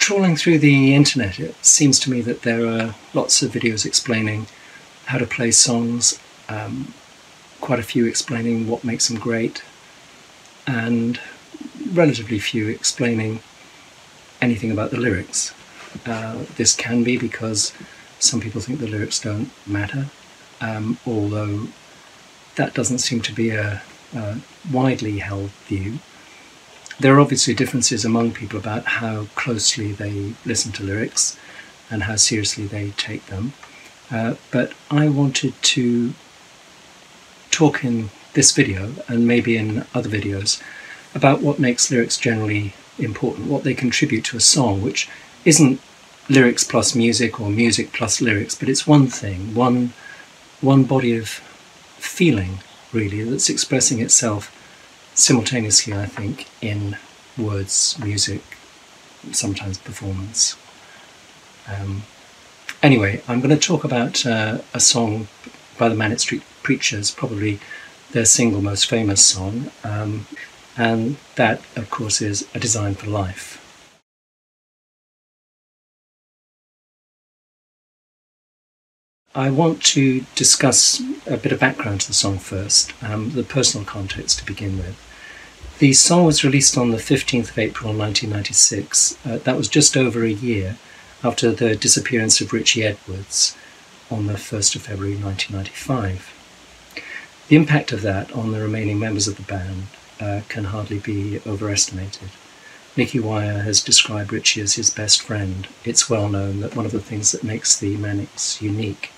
Trawling through the internet, it seems to me that there are lots of videos explaining how to play songs, quite a few explaining what makes them great, and relatively few explaining anything about the lyrics. This can be because some people think the lyrics don't matter, although that doesn't seem to be a widely held view. There are obviously differences among people about how closely they listen to lyrics and how seriously they take them. But I wanted to talk in this video, and maybe in other videos, about what makes lyrics generally important, what they contribute to a song, which isn't lyrics plus music or music plus lyrics, but it's one thing, one body of feeling, really, that's expressing itself simultaneously, I think, in words, music, sometimes performance. Anyway, I'm going to talk about a song by the Manic Street Preachers, probably their single most famous song, and that, of course, is A Design for Life. I want to discuss a bit of background to the song first, the personal context to begin with. The song was released on the 15th of April 1996. That was just over a year after the disappearance of Richie Edwards on the 1st of February 1995. The impact of that on the remaining members of the band can hardly be overestimated. Nicky Wire has described Richie as his best friend. It's well known that one of the things that makes the Manics unique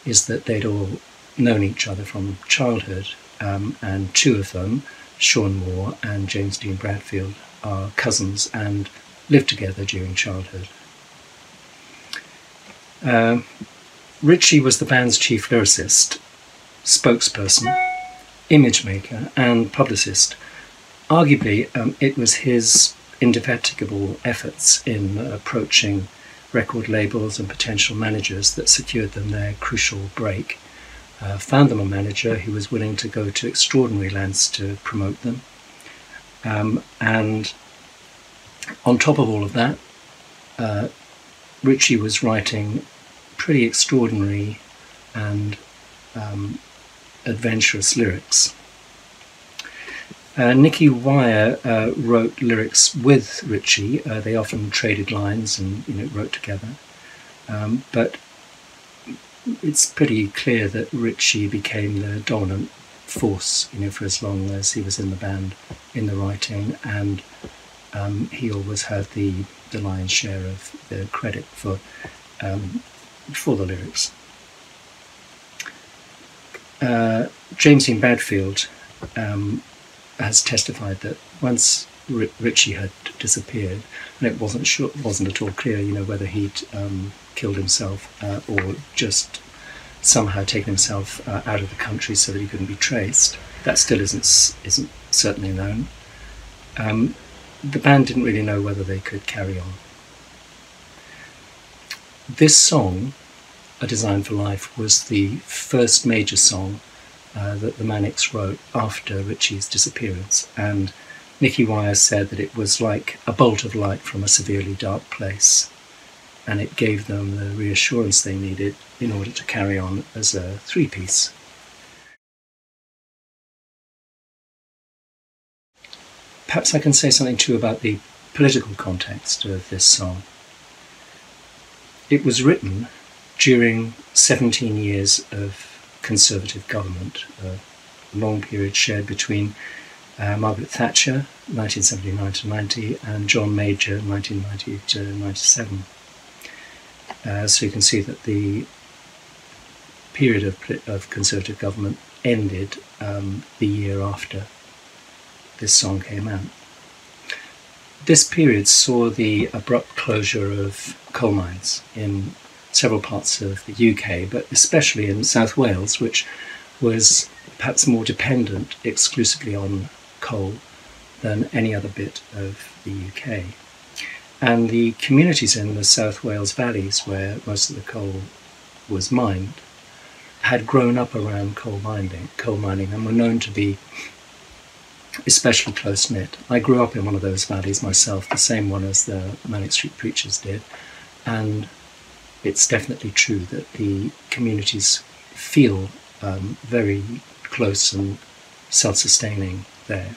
is that they'd all known each other from childhood, and two of them, Sean Moore and James Dean Bradfield, are cousins and lived together during childhood. Richie was the band's chief lyricist, spokesperson, image maker and publicist. Arguably, it was his indefatigable efforts in approaching record labels and potential managers that secured them their crucial break, found them a manager who was willing to go to extraordinary lengths to promote them, and on top of all of that, Richie was writing pretty extraordinary and adventurous lyrics. Nicky Wire wrote lyrics with Richie. They often traded lines and wrote together. But it's pretty clear that Richie became the dominant force, for as long as he was in the band, in the writing, and he always had the lion's share of the credit for the lyrics. James Dean Bradfield has testified that once Richie had disappeared, and it wasn't at all clear, whether he'd killed himself or just somehow taken himself out of the country so that he couldn't be traced. That still isn't certainly known. The band didn't really know whether they could carry on. This song, A Design for Life, was the first major song that the Manics wrote after Richie's disappearance, and Nicky Wire said that it was like a bolt of light from a severely dark place, and it gave them the reassurance they needed in order to carry on as a three-piece. Perhaps I can say something too about the political context of this song. It was written during 17 years of Conservative government, a long period shared between Margaret Thatcher, 1979 to 90, and John Major, 1990 to 97. So you can see that the period of Conservative government ended the year after this song came out. This period saw the abrupt closure of coal mines in several parts of the UK, but especially in South Wales, which was perhaps more dependent exclusively on coal than any other bit of the UK. And the communities in the South Wales valleys, where most of the coal was mined, had grown up around coal mining and were known to be especially close-knit. I grew up in one of those valleys myself, the same one as the Manic Street Preachers did, and it's definitely true that the communities feel very close and self-sustaining there.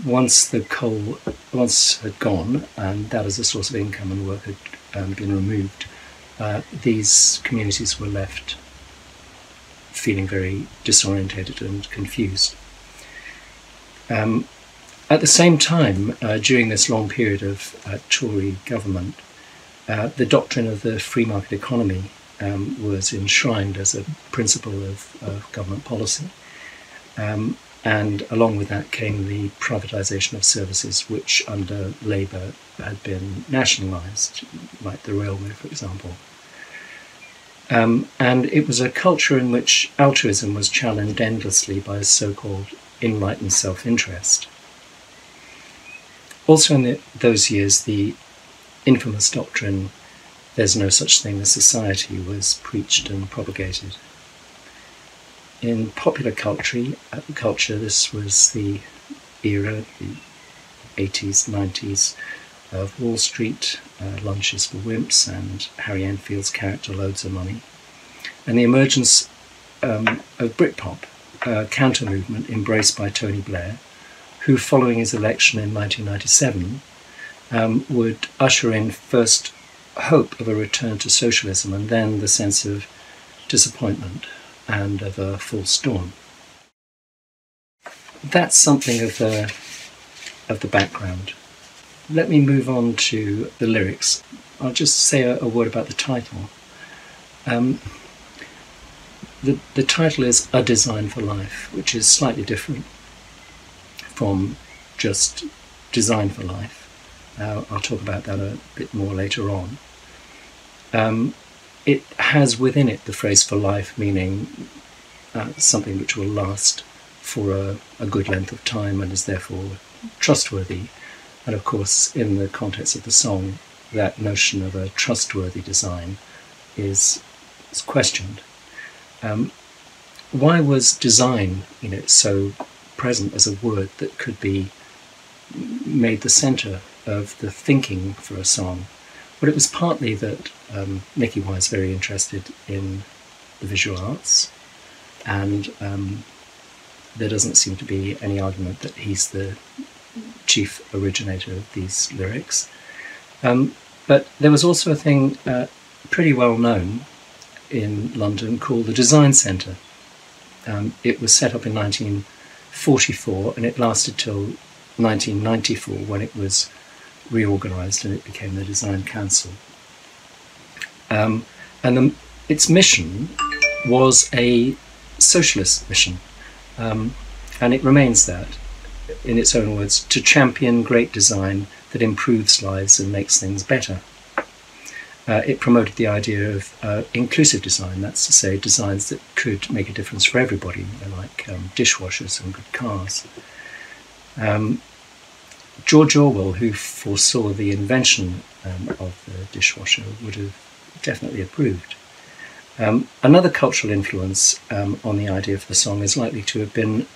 Once the coal had gone, and that as a source of income and work had been removed, these communities were left feeling very disorientated and confused. At the same time, during this long period of Tory government, the doctrine of the free market economy was enshrined as a principle of government policy. And along with that came the privatisation of services which under Labour had been nationalised, like the railway, for example. And it was a culture in which altruism was challenged endlessly by a so-called enlightened self-interest. Also in those years, the infamous doctrine, "there's no such thing as society," was preached and propagated. In popular culture, this was the era, the 80s, 90s, of Wall Street, lunches for wimps, and Harry Enfield's character Loads of Money, and the emergence of Britpop, a counter-movement embraced by Tony Blair, who, following his election in 1997, would usher in first hope of a return to socialism and then the sense of disappointment and of a false dawn. That's something of the background. Let me move on to the lyrics. I'll just say a word about the title. The title is A Design for Life, which is slightly different from just Design for Life. I'll talk about that a bit more later on. It has within it the phrase for life, meaning something which will last for a good length of time and is therefore trustworthy. And of course, in the context of the song, that notion of a trustworthy design is questioned. Why was design, so present as a word that could be made the centre of the thinking for a song? Well, it was partly that Nicky was very interested in the visual arts, and there doesn't seem to be any argument that he's the chief originator of these lyrics. But there was also a thing pretty well known in London called the Design Centre. It was set up in 1944 and it lasted till 1994 when it was reorganised and it became the Design Council. Its mission was a socialist mission, and it remains that, in its own words, to champion great design that improves lives and makes things better. It promoted the idea of inclusive design, that's to say designs that could make a difference for everybody, like dishwashers and good cars. George Orwell, who foresaw the invention of the dishwasher, would have definitely approved. Another cultural influence on the idea for the song is likely to have been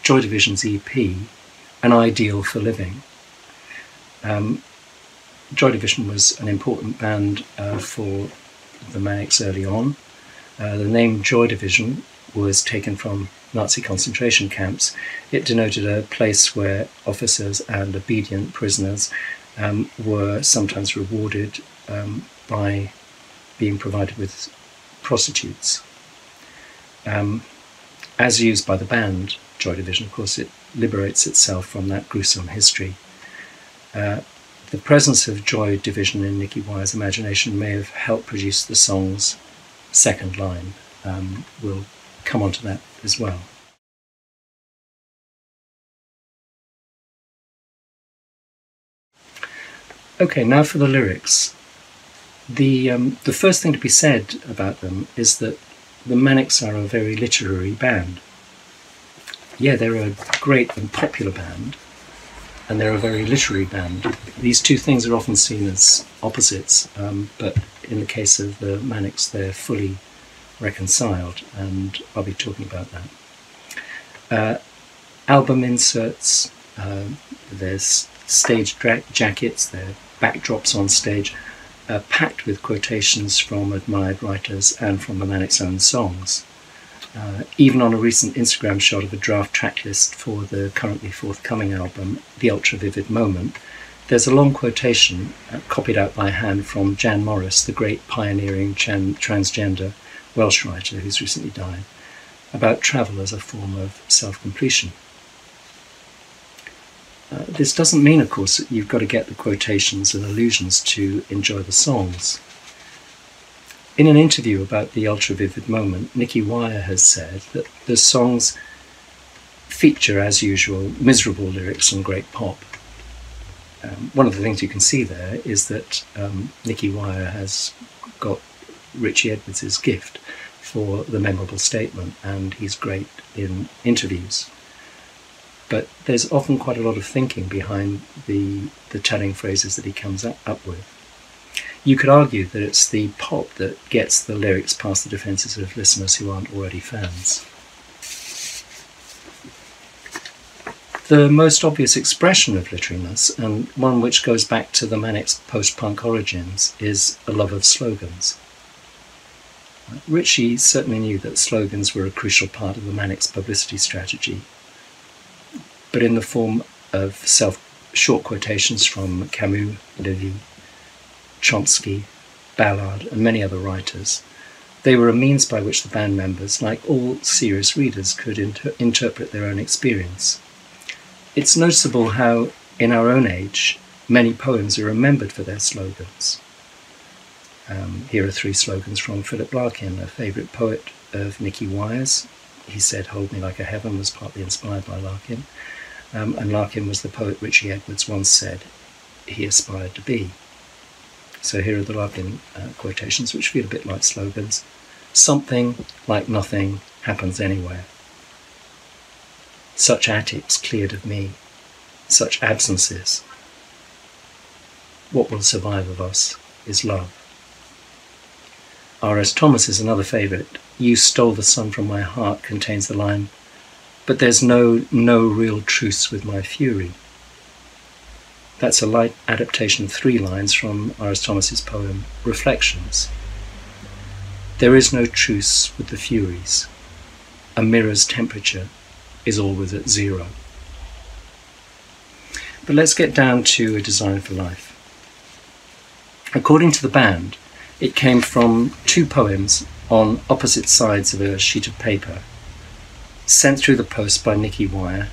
Joy Division's EP, An Ideal for Living. Joy Division was an important band for the Manics early on. The name Joy Division was taken from Nazi concentration camps. It denoted a place where officers and obedient prisoners were sometimes rewarded by being provided with prostitutes. As used by the band Joy Division, of course, it liberates itself from that gruesome history. The presence of Joy Division in Nicky Wire's imagination may have helped produce the song's second line. We'll come on to that as well. Okay, now for the lyrics. The first thing to be said about them is that the Manics are a very literary band. Yeah, they're a great and popular band, and they're a very literary band. These two things are often seen as opposites, but in the case of the Manics, they're fully reconciled, and I'll be talking about that. Album inserts, there's stage jackets, there are backdrops on stage, packed with quotations from admired writers and from the Manic's own songs. Even on a recent Instagram shot of a draft tracklist for the currently forthcoming album, The Ultra Vivid Moment, there's a long quotation copied out by hand from Jan Morris, the great pioneering transgender Welsh writer who's recently died, about travel as a form of self-completion. This doesn't mean, of course, that you've got to get the quotations and allusions to enjoy the songs. In an interview about The Ultra Vivid Moment, Nicky Wire has said that the songs feature, as usual, miserable lyrics and great pop. One of the things you can see there is that Nicky Wire has got Richie Edwards' gift for the memorable statement, and he's great in interviews. But there's often quite a lot of thinking behind the telling phrases that he comes up with. You could argue that it's the pop that gets the lyrics past the defences of listeners who aren't already fans. The most obvious expression of literariness, and one which goes back to the Manic's post-punk origins, is a love of slogans. Richie certainly knew that slogans were a crucial part of the Manic's publicity strategy, but in the form of short quotations from Camus, Lévy, Chomsky, Ballard, and many other writers, they were a means by which the band members, like all serious readers, could interpret their own experience. It's noticeable how, in our own age, many poems are remembered for their slogans. Here are 3 slogans from Philip Larkin, a favourite poet of Nicky Wire's. He said, "Hold me like a heaven," was partly inspired by Larkin. And Larkin was the poet Richie Edwards once said he aspired to be. So here are the Larkin quotations, which feel a bit like slogans. "Something like nothing happens anywhere. Such attics cleared of me, such absences. What will survive of us is love." R.S. Thomas is another favourite. "You stole the sun from my heart" contains the line, "But there's no real truce with my fury." That's a light adaptation of 3 lines from R.S. Thomas's poem Reflections. "There is no truce with the furies. A mirror's temperature is always at 0. But let's get down to A Design for Life. According to the band, it came from 2 poems on opposite sides of a sheet of paper, sent through the post by Nicky Wire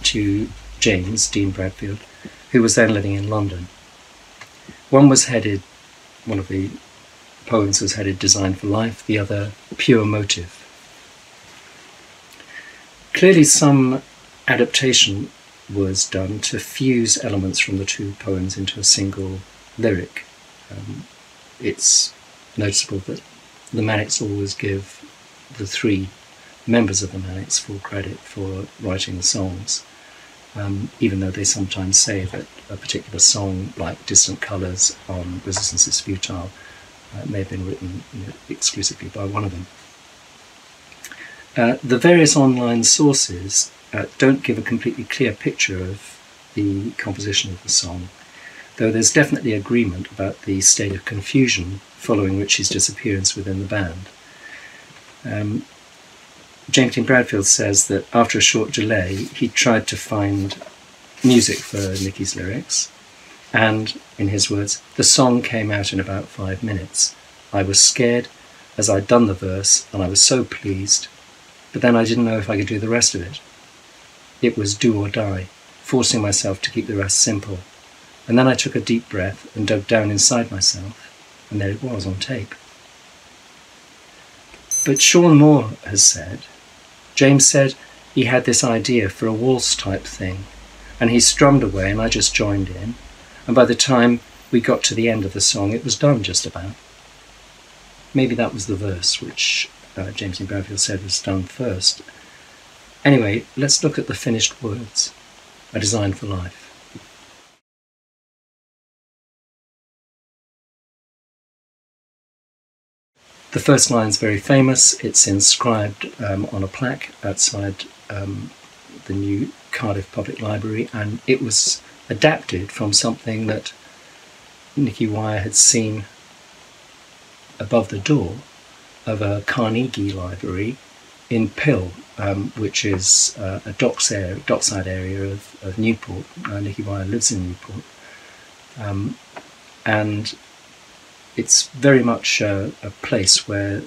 to James, Dean Bradfield, who was then living in London. One of the poems was headed Design for Life, the other Pure Motive. Clearly some adaptation was done to fuse elements from the 2 poems into a single lyric. It's noticeable that the Manics always give the 3 members of the Manics full credit for writing the songs, even though they sometimes say that a particular song, like Distant Colours on Resistance is Futile, may have been written exclusively by one of them. The various online sources don't give a completely clear picture of the composition of the song, though there's definitely agreement about the state of confusion following Richie's disappearance within the band. James Dean Bradfield says that after a short delay he tried to find music for Nicky's lyrics, and, in his words, "The song came out in about 5 minutes. I was scared as I'd done the verse, and I was so pleased, but then I didn't know if I could do the rest of it. It was do or die, forcing myself to keep the rest simple. And then I took a deep breath and dug down inside myself, and there it was on tape." But Sean Moore has said, James said he had this idea for a waltz type thing, and he strummed away and I just joined in, and by the time we got to the end of the song it was done just about. Maybe that was the verse which James Dean Bradfield said was done first. Anyway, let's look at the finished words. A Design for Life. The first line's very famous. It's inscribed on a plaque outside the new Cardiff Public Library, and it was adapted from something that Nicky Wire had seen above the door of a Carnegie library in Pill, which is a dockside area of Newport. Nicky Wire lives in Newport, and it's very much a place where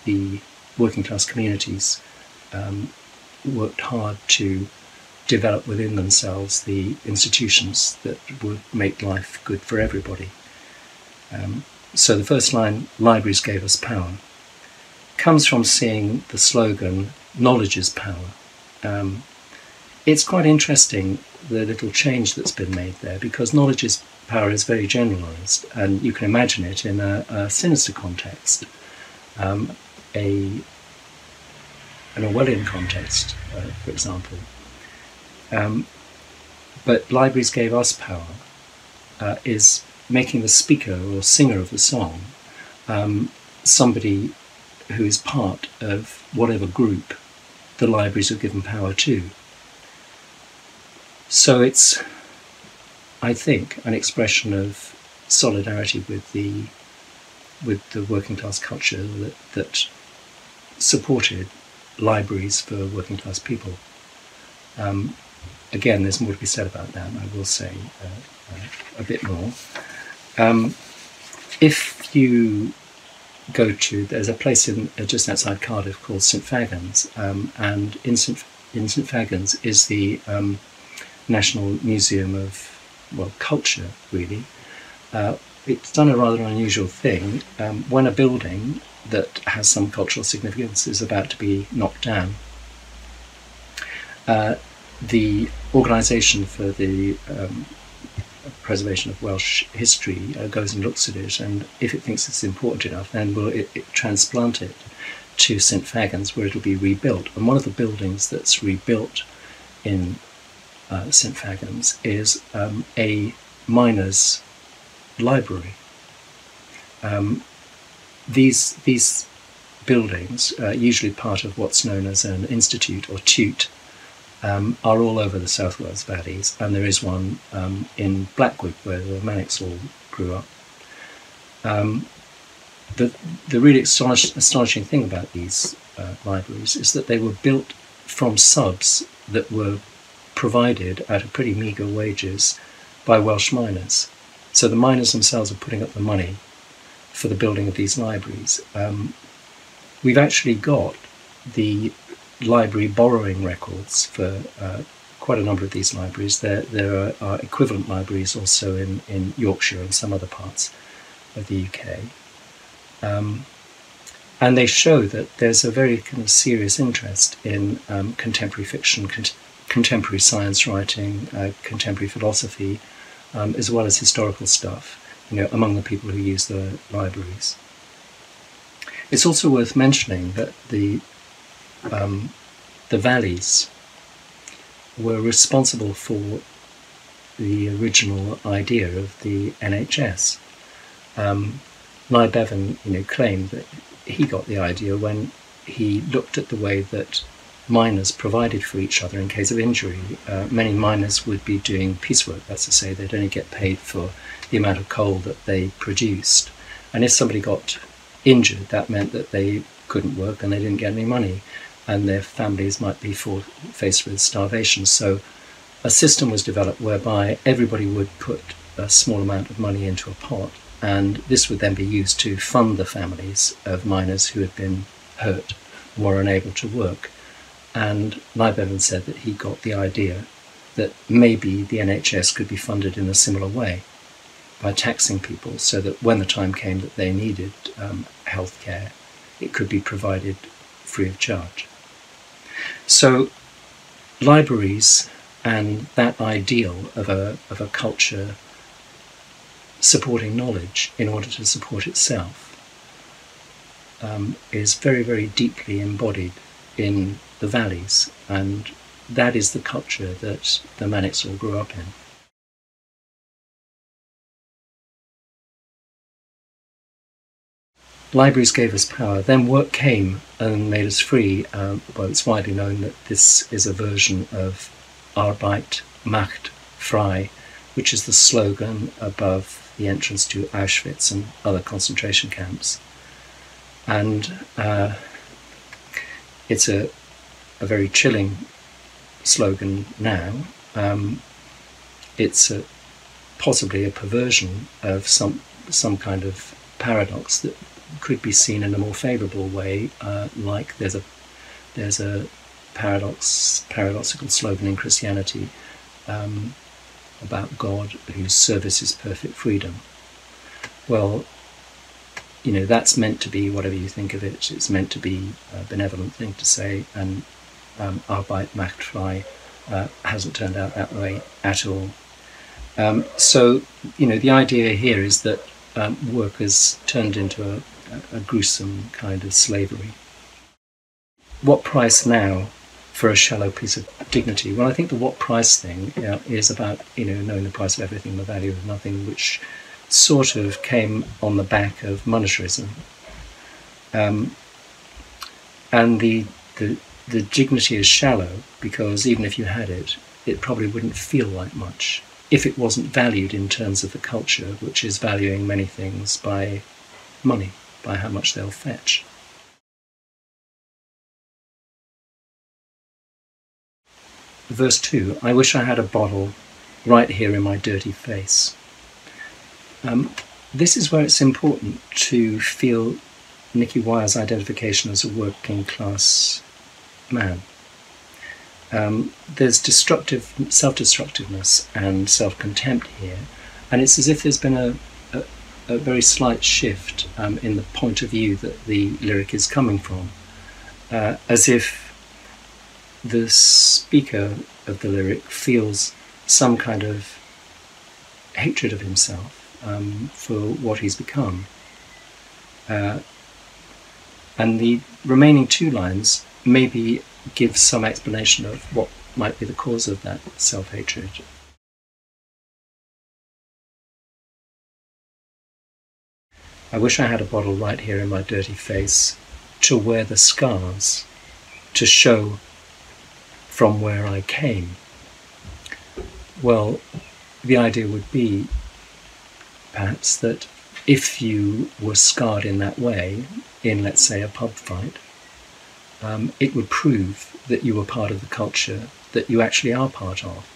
the working class communities worked hard to develop within themselves the institutions that would make life good for everybody. So the first line, "Libraries gave us power," comes from seeing the slogan, "Knowledge is power." It's quite interesting, the little change that's been made there, because knowledge is power is very generalised, and you can imagine it in a sinister context, an Orwellian context, for example. But libraries gave us power is making the speaker or singer of the song somebody who is part of whatever group the libraries have given power to. So it's, I think, an expression of solidarity with the working class culture that supported libraries for working class people. Again, there's more to be said about that, and I will say a bit more. If you go to, there's a place just outside Cardiff called St Fagans, and in St Fagans is the National Museum of, well, culture, really. It's done a rather unusual thing. When a building that has some cultural significance is about to be knocked down, the organisation for the preservation of Welsh history goes and looks at it, and if it thinks it's important enough, then will it transplant it to St Fagans, where it'll be rebuilt. And one of the buildings that's rebuilt in St Fagans is a miners' library. These buildings, usually part of what's known as an institute or tute, are all over the South Wales valleys, and there is one in Blackwood where the Manics all grew up. The really astonishing thing about these libraries is that they were built from subs that were provided at pretty meagre wages by Welsh miners. So the miners themselves are putting up the money for the building of these libraries. We've actually got the library borrowing records for quite a number of these libraries. There are equivalent libraries also in Yorkshire and some other parts of the UK. And they show that there's a very kind of serious interest in contemporary fiction, contemporary science writing, contemporary philosophy, as well as historical stuff, among the people who use the libraries. It's also worth mentioning that the valleys were responsible for the original idea of the NHS. Nye Bevan, claimed that he got the idea when he looked at the way that miners provided for each other in case of injury. Many miners would be doing piecework, that's to say they'd only get paid for the amount of coal that they produced. And if somebody got injured, that meant that they couldn't work and they didn't get any money, and their families might be faced with starvation. So a system was developed whereby everybody would put a small amount of money into a pot, and this would then be used to fund the families of miners who had been hurt and were unable to work. And Nye Bevan said that he got the idea that maybe the NHS could be funded in a similar way, by taxing people, so that when the time came that they needed health care, it could be provided free of charge. So libraries and that ideal of a culture supporting knowledge in order to support itself is very, very deeply embodied in the valleys, and that is the culture that the Manics all grew up in. libraries gave us power. Then work came and made us free. Well, it's widely known that this is a version of Arbeit, macht, frei, which is the slogan above the entrance to Auschwitz and other concentration camps. And it's a very chilling slogan now. It's possibly a perversion of some kind of paradox that could be seen in a more favourable way, like there's a paradoxical slogan in Christianity about God whose service is perfect freedom. Well, you know, that's meant to be, whatever you think of it, it's meant to be a benevolent thing to say, and Arbeit, macht, frei hasn't turned out that way at all. So, you know, the idea here is that work has turned into a gruesome kind of slavery. What price now for a shallow piece of dignity? Well, I think the what price thing is about, you know, knowing the price of everything, the value of nothing, which sort of came on the back of monetarism. And the dignity is shallow because even if you had it, it probably wouldn't feel like much if it wasn't valued in terms of the culture, which is valuing many things by money, by how much they'll fetch. Verse 2, I wish I had a bottle right here in my dirty face. This is where it's important to feel Nicky Wire's identification as a working class man. There's self-destructiveness and self-contempt here, and it's as if there's been a very slight shift in the point of view that the lyric is coming from, as if the speaker of the lyric feels some kind of hatred of himself for what he's become. And the remaining two lines maybe give some explanation of what might be the cause of that self-hatred. I wish I had a bottle right here in my dirty face to wear the scars, to show from where I came. Well, the idea would be perhaps that if you were scarred in that way, in let's say a pub fight, it would prove that you were part of the culture that you actually are part of.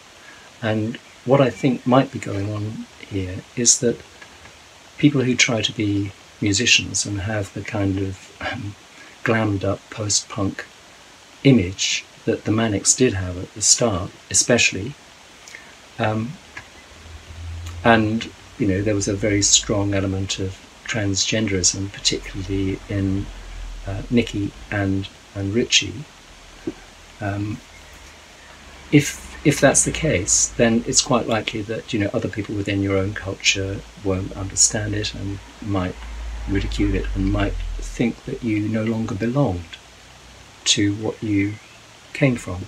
And what I think might be going on here is that people who try to be musicians and have the kind of glammed up post-punk image that the Manics did have at the start, especially, and you know, there was a very strong element of transgenderism, particularly in Nicky and Richie. If that's the case, then it's quite likely that, you know, other people within your own culture won't understand it and might ridicule it and might think that you no longer belonged to what you came from.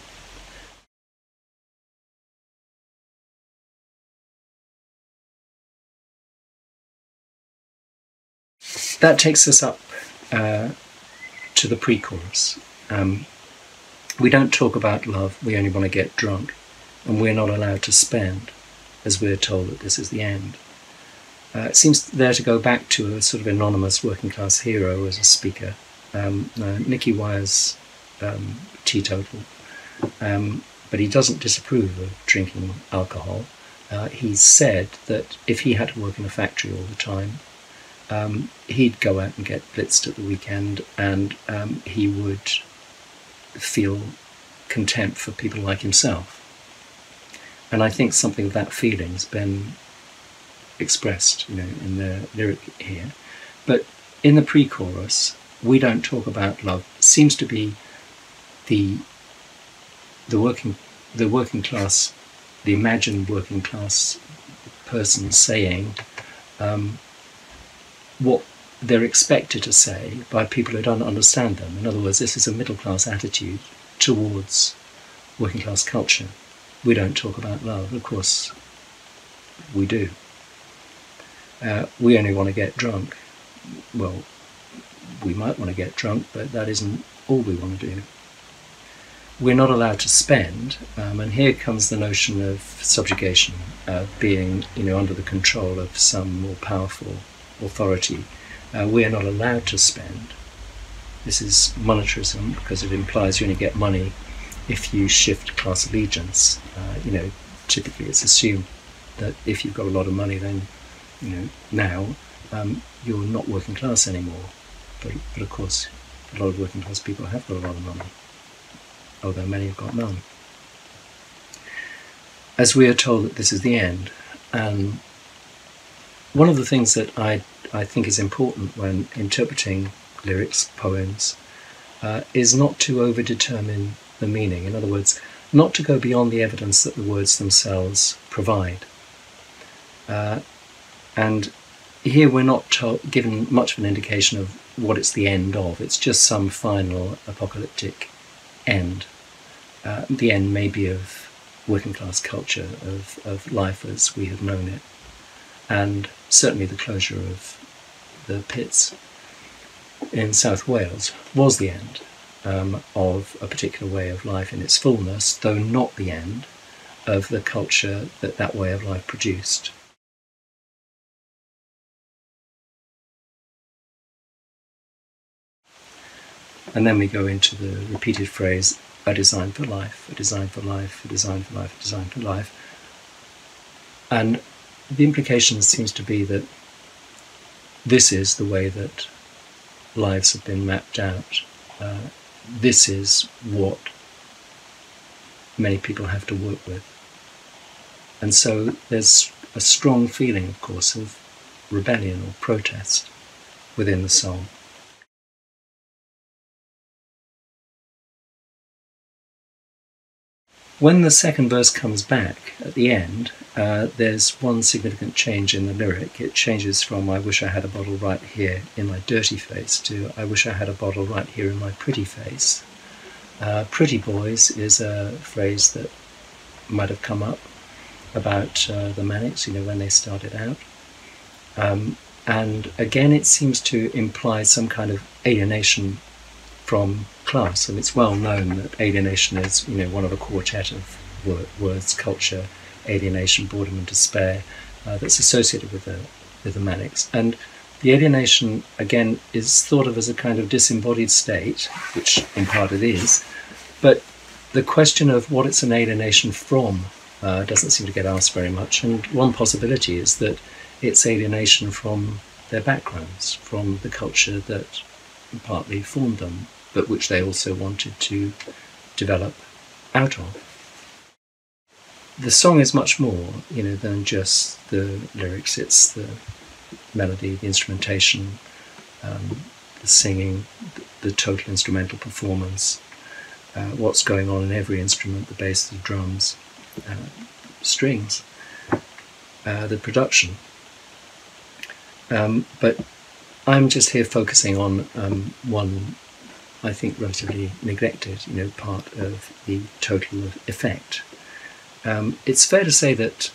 That takes us up to the pre-chorus. We don't talk about love, we only want to get drunk, and we're not allowed to spend, as we're told that this is the end. It seems there to go back to a sort of anonymous working class hero as a speaker. Nicky Wire's teetotal, but he doesn't disapprove of drinking alcohol. He said that if he had to work in a factory all the time, he'd go out and get blitzed at the weekend, and he would feel contempt for people like himself. And I think something of that feeling has been expressed, you know, in the lyric here. But in the pre-chorus, we don't talk about love. It seems to be the working class, the imagined working class person saying what they're expected to say by people who don't understand them. In other words, this is a middle class attitude towards working class culture. We don't talk about love. Of course, we do. We only want to get drunk. Well, we might want to get drunk, but that isn't all we want to do. We're not allowed to spend, and here comes the notion of subjugation, being, under the control of some more powerful authority. We are not allowed to spend. This is monetarism, because it implies you only get money if you shift class allegiance. Typically it's assumed that if you've got a lot of money, then now you're not working class anymore. But of course, a lot of working class people have got a lot of money, although many have got none. As we are told that this is the end, one of the things that I think is important when interpreting lyrics, poems, is not to overdetermine the meaning. In other words, not to go beyond the evidence that the words themselves provide. And here we're not given much of an indication of what it's the end of. It's just some final apocalyptic end. The end maybe of working class culture, of life as we have known it, and certainly the closure of the pits in South Wales was the end of a particular way of life in its fullness, though not the end of the culture that way of life produced. And then we go into the repeated phrase, a design for life, a design for life, a design for life, a design for life. And the implication seems to be that this is the way that lives have been mapped out. This is what many people have to work with. And so there's a strong feeling, of course, of rebellion or protest within the song. When the second verse comes back at the end, there's one significant change in the lyric. It changes from "I wish I had a bottle right here in my dirty face" to "I wish I had a bottle right here in my pretty face." Pretty boys is a phrase that might have come up about the Manics, when they started out. And again, it seems to imply some kind of alienation from class, and it's well known that alienation is, one of a quartet of words: culture, alienation, boredom, and despair, that's associated with the Manics. And the alienation, again, is thought of as a kind of disembodied state, which in part it is, but the question of what it's an alienation from doesn't seem to get asked very much. And one possibility is that it's alienation from their backgrounds, from the culture that partly formed them, but which they also wanted to develop out of. The song is much more, than just the lyrics. It's the melody, the instrumentation, the singing, the total instrumental performance, what's going on in every instrument: the bass, the drums, strings, the production. But I'm just here focusing on one, I think, relatively neglected, part of the total effect. It's fair to say that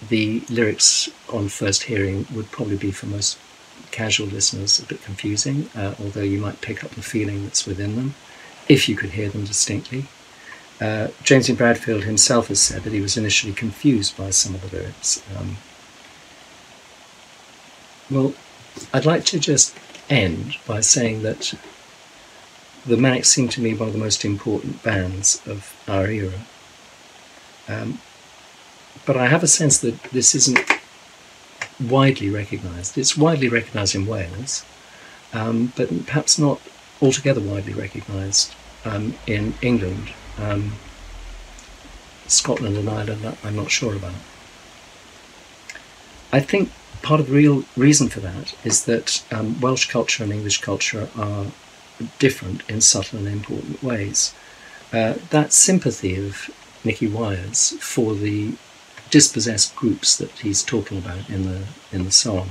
the lyrics on first hearing would probably be, for most casual listeners, a bit confusing, although you might pick up the feeling that's within them, if you could hear them distinctly. James Bradfield himself has said that he was initially confused by some of the lyrics. Well, I'd like to just end by saying that the Manics seem to me one of the most important bands of our era. But I have a sense that this isn't widely recognised. It's widely recognised in Wales, but perhaps not altogether widely recognised in England. Scotland and Ireland, I'm not sure about. I think part of the real reason for that is that Welsh culture and English culture are different in subtle and important ways. That sympathy of Nicky Wire's for the dispossessed groups that he's talking about in the song,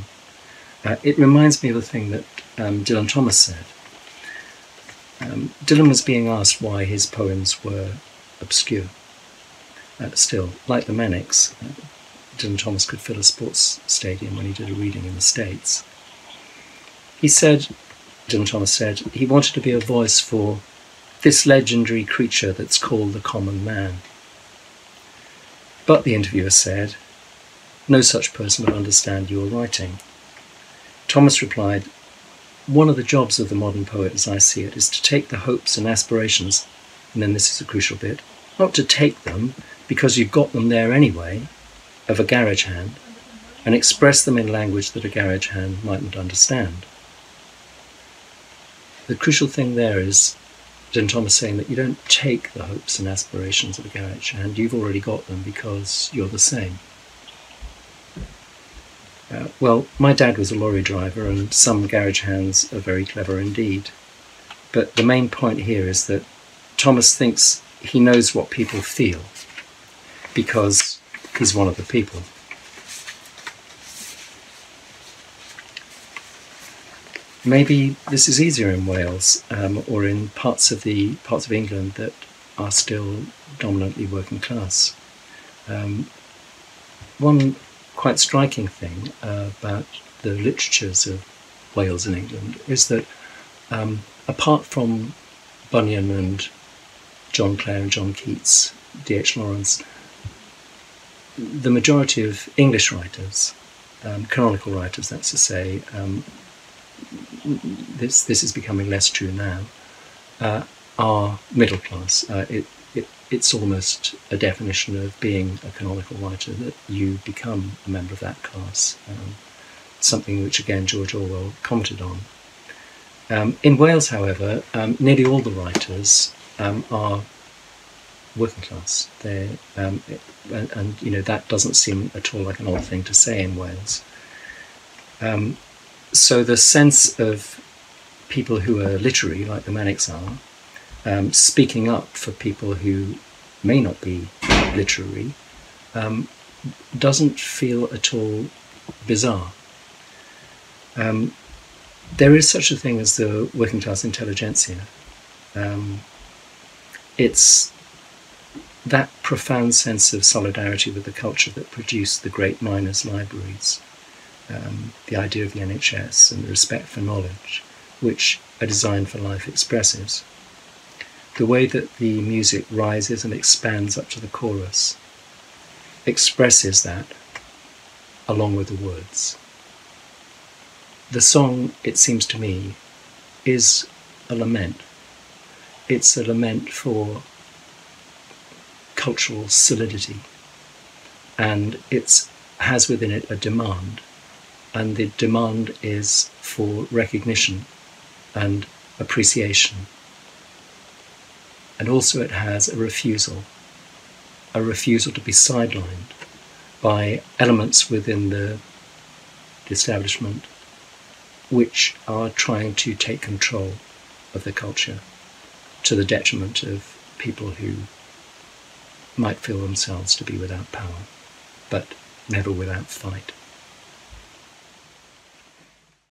it reminds me of a thing that Dylan Thomas said. Dylan was being asked why his poems were obscure. Still, like the Manics, Dylan Thomas could fill a sports stadium when he did a reading in the States. He said, Dylan Thomas said he wanted to be a voice for this legendary creature that's called the common man. But the interviewer said, no such person would understand your writing. Thomas replied, one of the jobs of the modern poet, as I see it, is to take the hopes and aspirations, and then this is a crucial bit, not to take them because you've got them there anyway, of a garage hand, and express them in language that a garage hand mightn't understand. The crucial thing there is Dylan Thomas saying that you don't take the hopes and aspirations of a garage hand, you've already got them because you're the same. Well, my dad was a lorry driver, and some garage hands are very clever indeed. But the main point here is that Thomas thinks he knows what people feel because he's one of the people. Maybe this is easier in Wales or in parts of England that are still dominantly working class. One quite striking thing about the literatures of Wales and England is that apart from Bunyan and John Clare and John Keats, D.H. Lawrence, the majority of English writers, canonical writers, that's to say, this is becoming less true now, are middle class. It's almost a definition of being a canonical writer that you become a member of that class, something which again George Orwell commented on. In Wales, however, nearly all the writers are working class. And you know, that doesn't seem at all like an odd thing to say in Wales. So the sense of people who are literary, like the Manics are, speaking up for people who may not be literary, doesn't feel at all bizarre. There is such a thing as the working class intelligentsia. It's that profound sense of solidarity with the culture that produced the great miners' libraries, the idea of the NHS and the respect for knowledge, which A Design for Life expresses. The way that the music rises and expands up to the chorus expresses that along with the words. The song, it seems to me, is a lament. It's a lament for cultural solidity, and it has within it a demand, and the demand is for recognition and appreciation. And also it has a refusal to be sidelined by elements within the establishment which are trying to take control of the culture to the detriment of people who might feel themselves to be without power, but never without fight.